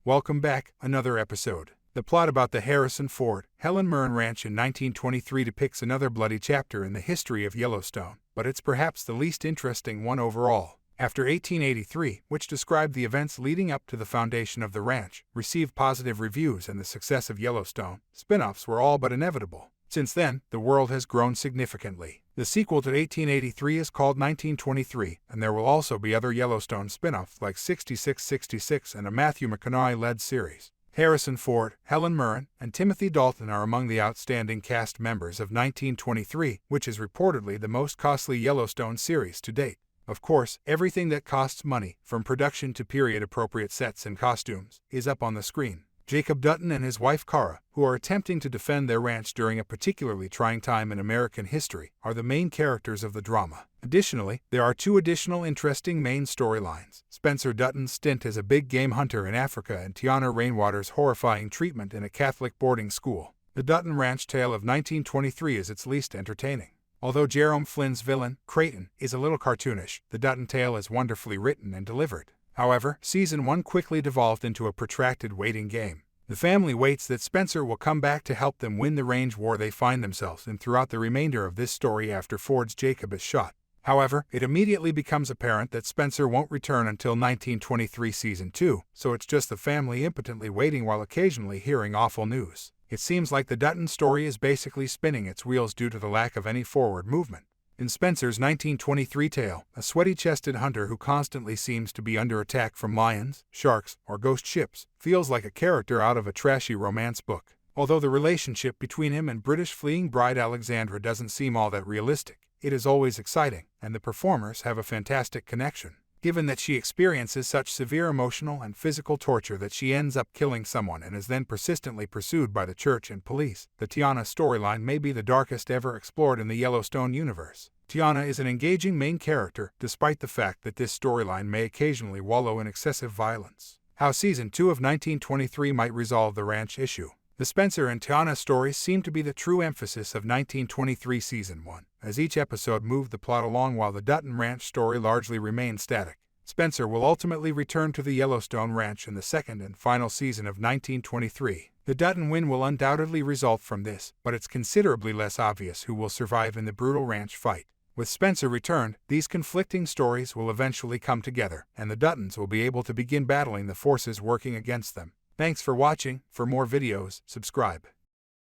Welcome back, another episode. The plot about the Harrison Ford, Helen Mirren Ranch in 1923 depicts another bloody chapter in the history of Yellowstone, but it's perhaps the least interesting one overall. After 1883, which described the events leading up to the foundation of the ranch, received positive reviews and the success of Yellowstone, spin-offs were all but inevitable. Since then, the world has grown significantly. The sequel to 1883 is called 1923, and there will also be other Yellowstone spin-offs like 6666 and a Matthew McConaughey-led series. Harrison Ford, Helen Mirren, and Timothy Dalton are among the outstanding cast members of 1923, which is reportedly the most costly Yellowstone series to date. Of course, everything that costs money, from production to period-appropriate sets and costumes, is up on the screen. Jacob Dutton and his wife Cara, who are attempting to defend their ranch during a particularly trying time in American history, are the main characters of the drama. Additionally, there are two additional interesting main storylines: Spencer Dutton's stint as a big game hunter in Africa and Teonna Rainwater's horrifying treatment in a Catholic boarding school. The Dutton Ranch tale of 1923 is its least entertaining. Although Jerome Flynn's villain, Creighton, is a little cartoonish, the Dutton tale is wonderfully written and delivered. However, Season 1 quickly devolved into a protracted waiting game. The family waits that Spencer will come back to help them win the range war they find themselves in throughout the remainder of this story after Ford's Jacob is shot. However, it immediately becomes apparent that Spencer won't return until 1923 Season 2, so it's just the family impotently waiting while occasionally hearing awful news. It seems like the Dutton story is basically spinning its wheels due to the lack of any forward movement. In Spencer's 1923 tale, a sweaty-chested hunter who constantly seems to be under attack from lions, sharks, or ghost ships feels like a character out of a trashy romance book. Although the relationship between him and British fleeing bride Alexandra doesn't seem all that realistic, it is always exciting, and the performers have a fantastic connection. Given that she experiences such severe emotional and physical torture that she ends up killing someone and is then persistently pursued by the church and police, the Teonna storyline may be the darkest ever explored in the Yellowstone universe. Teonna is an engaging main character, despite the fact that this storyline may occasionally wallow in excessive violence. How Season 2 of 1923 might resolve the ranch issue. The Spencer and Teonna stories seem to be the true emphasis of 1923 Season 1, as each episode moved the plot along while the Dutton Ranch story largely remained static. Spencer will ultimately return to the Yellowstone Ranch in the second and final season of 1923. The Dutton win will undoubtedly result from this, but it's considerably less obvious who will survive in the brutal ranch fight. With Spencer returned, these conflicting stories will eventually come together, and the Duttons will be able to begin battling the forces working against them. Thanks for watching. For more videos, subscribe.